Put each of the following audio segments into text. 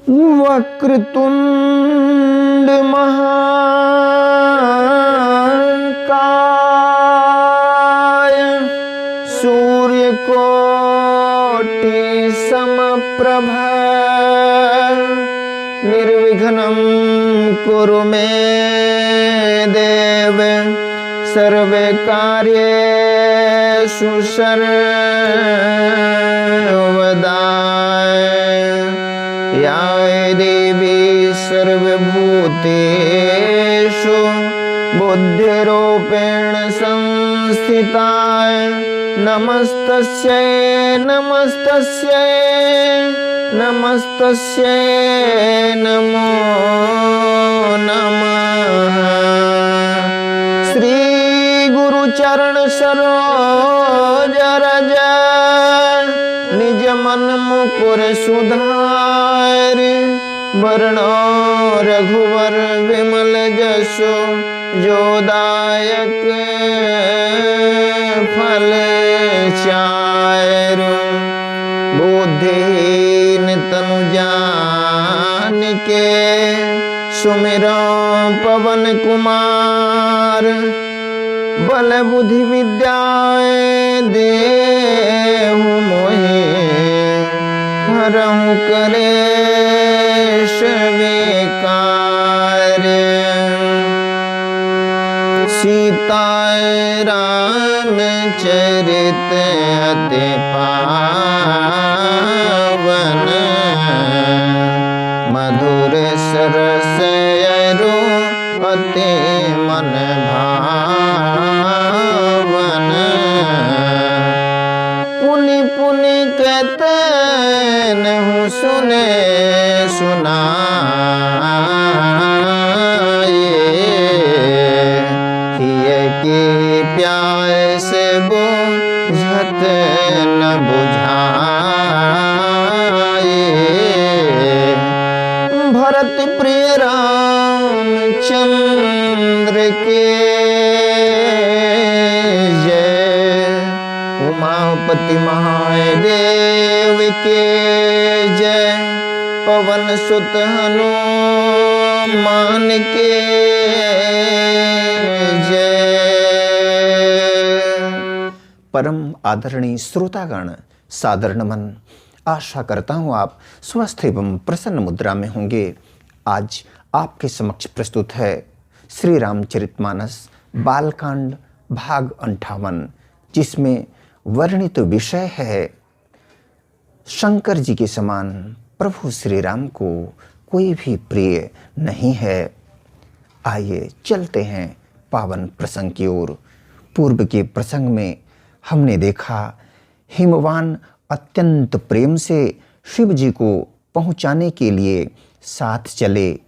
वक्रतुंड महाकाय सूर्यकोटि समप्रभ निर्विघ्नं कुरु मे देव सर्वे कार्येषु सर्वदा। या देवी सर्वभूतेषु बुद्धिरूपेण संस्थिता नमस्तस्यै नमस्तस्यै नमस्तस्यै नमो नमः। श्री गुरु चरण सरोज रज निज मन मुकुर सुधार वरणो रघुवर विमल जसो जोदायक फल चारु। बुद्धिहीन तनु जानिके सुमिरो पवन कुमार बल बुद्धि विद्या देहु मोहि हरहु कलेश विकार। सीता राम चरित अति पावन मधुर सरस अरु अति मन भावन। पुनि पुनि कहते नहु सुने सुनाए हिय की प्यास बुझत न बुझाए। भरत प्रिय रामचंद्र के जय उमापति महादेव के जय पवन सुत हनुमान के जय। परम आदरणीय श्रोतागण सादर नमन। आशा करता हूँ आप स्वस्थ एवं प्रसन्न मुद्रा में होंगे। आज आपके समक्ष प्रस्तुत है श्री रामचरितमानस बालकांड भाग 58, जिसमें वर्णित विषय है शंकर जी के समान प्रभु श्री राम को कोई भी प्रिय नहीं है। आइए चलते हैं पावन प्रसंग की ओर। पूर्व के प्रसंग में हमने देखा हिमवान अत्यंत प्रेम से शिव जी को पहुंचाने के लिए साथ चले।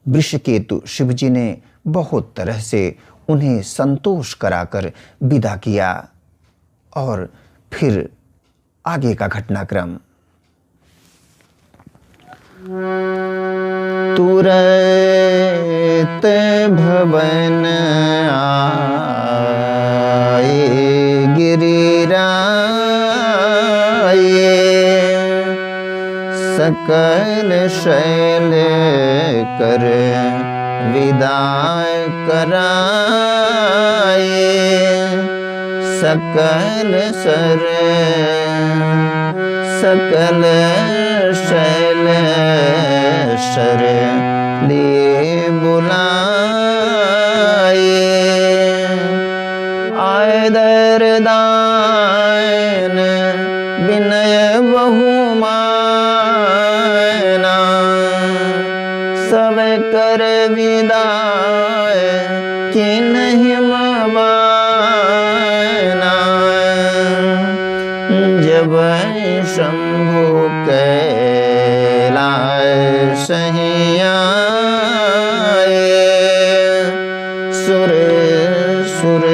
वृषकेतु शिव जी ने बहुत तरह से उन्हें संतोष कराकर विदा किया। और फिर आगे का घटनाक्रम। तुरत भवन आए गिरिराए सकल शैल कर विदाय कराए। सकल सर सकल शैल शर लिए बुलाए। आय दरदान विनय बहुमाना सब कर विदाय कि नहीं मवाना। जब शंभु कैलाश आए सुर सुर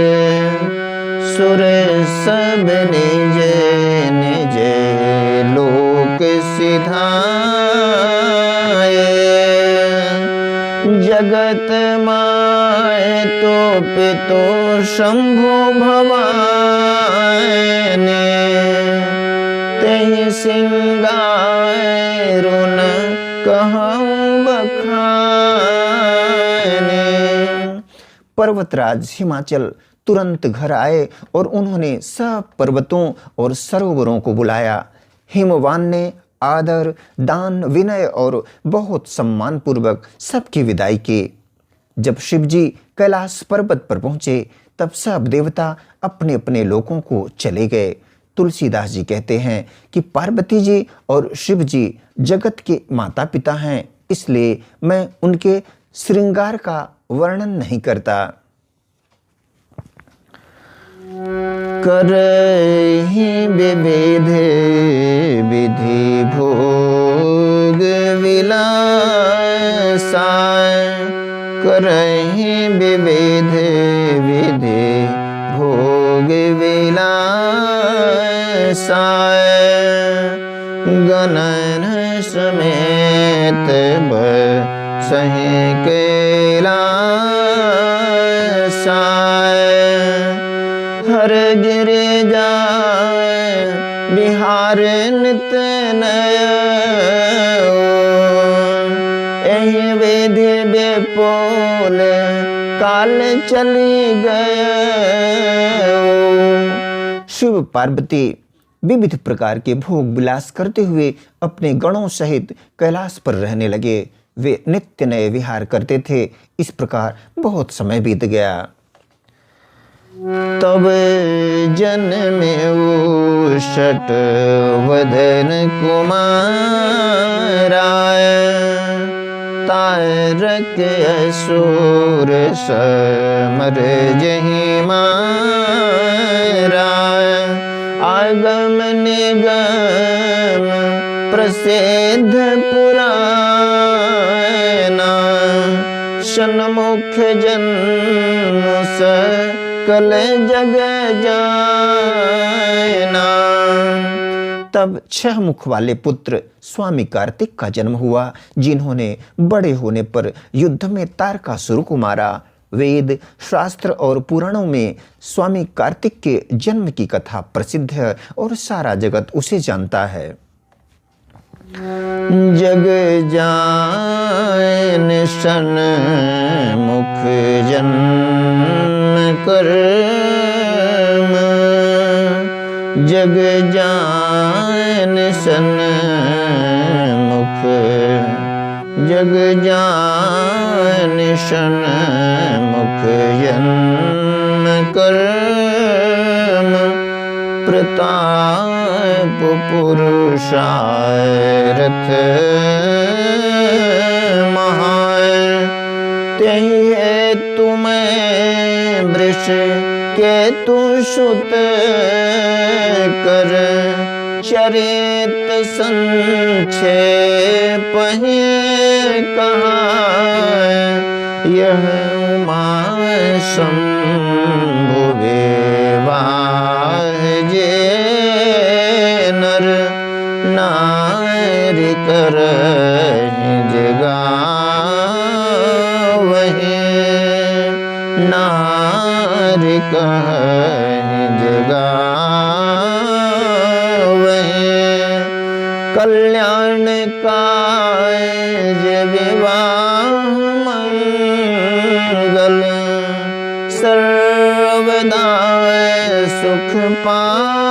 सुर सब निज निज लोक सिधाए। जगत माए तो पितो शंभु भवानी तेहि सिंगारुन कहूँ बखाने। पर्वतराज हिमाचल तुरंत घर आए और उन्होंने सब पर्वतों और सरोवरों को बुलाया। हिमवान ने आदर, दान, विनय और बहुत सम्मान पूर्वक सबकी विदाई की। जब शिवजी कैलाश पर्वत पर पहुंचे तब सब देवता अपने अपने लोकों को चले गए। तुलसीदास जी कहते हैं कि पार्वती जी और शिव जी जगत के माता पिता हैं, इसलिए मैं उनके श्रृंगार का वर्णन नहीं करता। करहि विविध विधि भोग विलासा, करहि विविध विधि भोग विलासा, गणन समेत बसहि कैलासा। हर गिरिजा बिहार नित नय, एहि विधि बेपोल काल चली गए। शिव पार्वती विविध प्रकार के भोग विलास करते हुए अपने गणों सहित कैलाश पर रहने लगे। वे नित्य नए विहार करते थे। इस प्रकार बहुत समय बीत गया। तब जन्मे षट वदन कुमाराय, तारक असुर समर जहि माराय। आगम निगम प्रसिद्ध पुराना, सन्मुख जन्म सकल जग जाना। तब 6 मुख वाले पुत्र स्वामी कार्तिक का जन्म हुआ, जिन्होंने बड़े होने पर युद्ध में तारकासुर को मारा। वेद, शास्त्र और पुराणों में स्वामी कार्तिक के जन्म की कथा प्रसिद्ध है और सारा जगत उसे जानता है। जग जान सन मुख जन्म कर्म, जग जान सन मुख, जग जान सन मुख जन्म कर्म। प्रताप पुरुषार्थ महाय, तेहि हेतु मैं वृष केतु सुत कर, चरित संक्षेप कहाँ। यह उमा शंभु विवाह जे नर नार करहि जगावहि, नार कहहि जगावहि। कल्याण काज विवाह मंगल, सर्वदा सुख पावहि।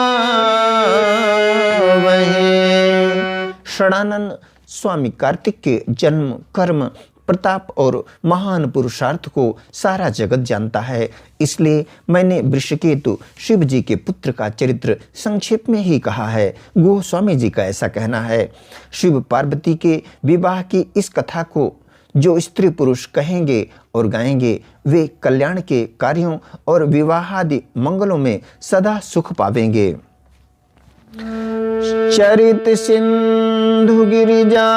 षडानंद स्वामी कार्तिक के जन्म, कर्म, प्रताप और महान पुरुषार्थ को सारा जगत जानता है, इसलिए मैंने वृषकेतु शिव जी के पुत्र का चरित्र संक्षेप में ही कहा है। गोस्वामी जी का ऐसा कहना है, शिव पार्वती के विवाह की इस कथा को जो स्त्री पुरुष कहेंगे और गाएंगे, वे कल्याण के कार्यों और विवाहादि मंगलों में सदा सुख पावेंगे। चरित सिंधु गिरिजा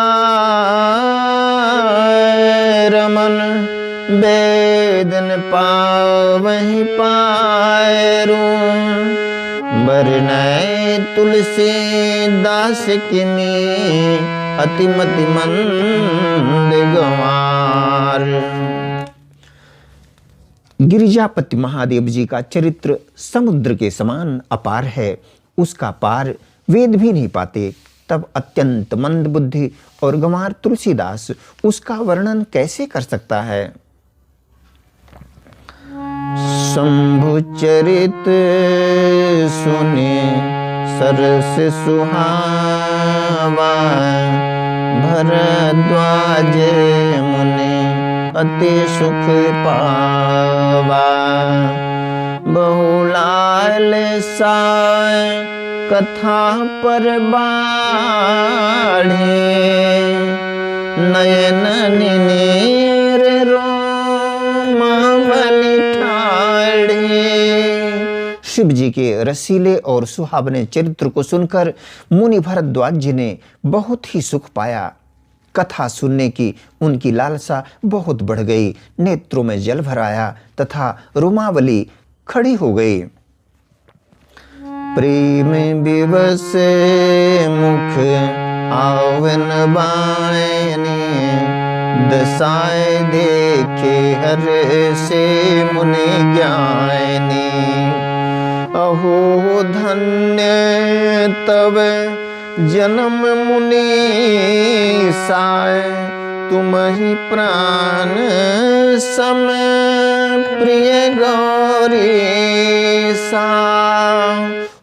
रमन, वेदन पावहि पायरू। बरनय तुलसी दास किमी, अतिमति मंद गंवार। गिरिजापति महादेव जी का चरित्र समुद्र के समान अपार है। उसका पार वेद भी नहीं पाते। तब अत्यंत मंद बुद्धि और गंवार तुलसीदास उसका वर्णन कैसे कर सकता है। शंभु चरित सुने सरस सुहावा, भरद्वाज मुनि अति सुख पावा। बहुलाल साय कथा पर बाढ़े, नयन नीर रोमावली ठाढ़े। शिव जी के रसीले और सुहावने चरित्र को सुनकर मुनि भरद्वाज जी ने बहुत ही सुख पाया। कथा सुनने की उनकी लालसा बहुत बढ़ गई, नेत्रों में जल भर आया तथा रोमावली खड़ी हो गई। प्रेम विवश मुख आवन बायने, दशाएं देखे हर से मुनि ज्ञानी। अहो धन्य तब जन्म मुनि साय, तुम ही प्राण सम प्रिय गौरी सा।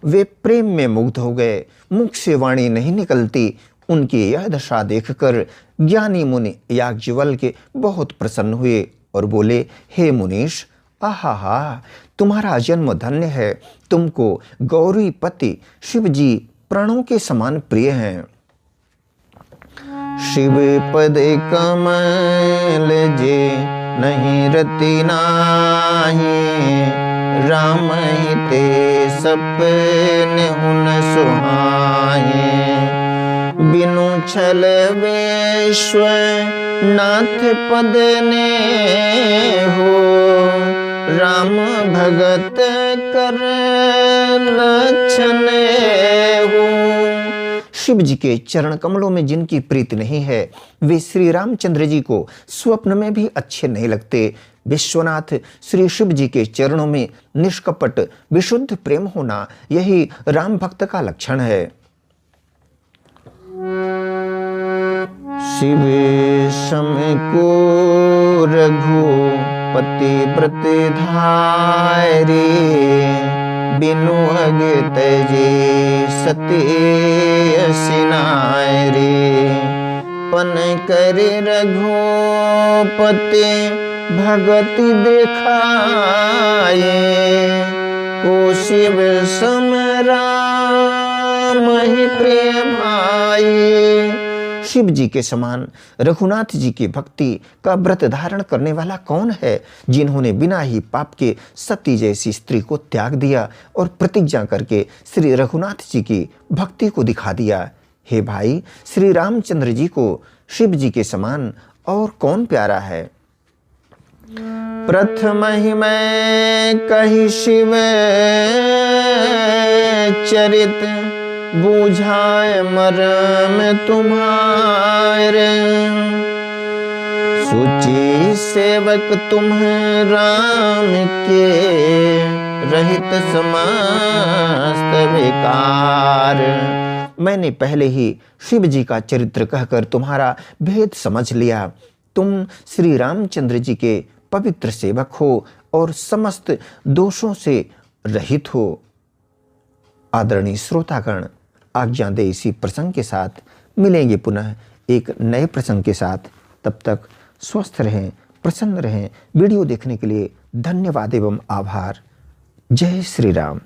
वे प्रेम में मुग्ध हो गए, मुख से वाणी नहीं निकलती। उनकी यह दशा देखकर ज्ञानी मुनि याज्ञवल्क्य बहुत प्रसन्न हुए और बोले, हे मुनीश, आहा, तुम्हारा जन्म धन्य है। तुमको गौरीपति शिव जी प्राणों के समान प्रिय हैं। शिव पद कमल जे नहीं रति नाही, राम ही ते सपने हुन सुहाए। बिनु छल विश्व नाथ पद ने हो, राम भगत कर लक्षण हो। शिव जी के चरण कमलों में जिनकी प्रीति नहीं है, वे श्री रामचंद्र जी को स्वप्न में भी अच्छे नहीं लगते। विश्वनाथ श्री शिव जी के चरणों में निष्कपट विशुद्ध प्रेम होना, यही राम भक्त का लक्षण है। शिव सम को रघुपति व्रत धारी, बिनु अग तजे सती सिनारे। पन करे रघुपति भगति देखाए, को शिव सम राम ही प्रिय भाई। शिव जी के समान रघुनाथ जी की भक्ति का व्रत धारण करने वाला कौन है, जिन्होंने बिना ही पाप के सती जैसी स्त्री को त्याग दिया और प्रतिज्ञा करके श्री रघुनाथ जी की भक्ति को दिखा दिया। हे भाई, श्री रामचंद्र जी को शिव जी के समान और कौन प्यारा है। प्रथम ही मैं कही शिव चरित, बुझाए मरम तुम्हारे। सुचि सेवक तुम राम के, रहित समस्त विकार। मैंने पहले ही शिव जी का चरित्र कहकर तुम्हारा भेद समझ लिया। तुम श्री रामचंद्र जी के पवित्र सेवक हो और समस्त दोषों से रहित हो। आदरणीय श्रोतागण, आज्ञा दे इसी प्रसंग के साथ मिलेंगे पुनः एक नए प्रसंग के साथ। तब तक स्वस्थ रहें, प्रसन्न रहें। वीडियो देखने के लिए धन्यवाद एवं आभार। जय श्री राम।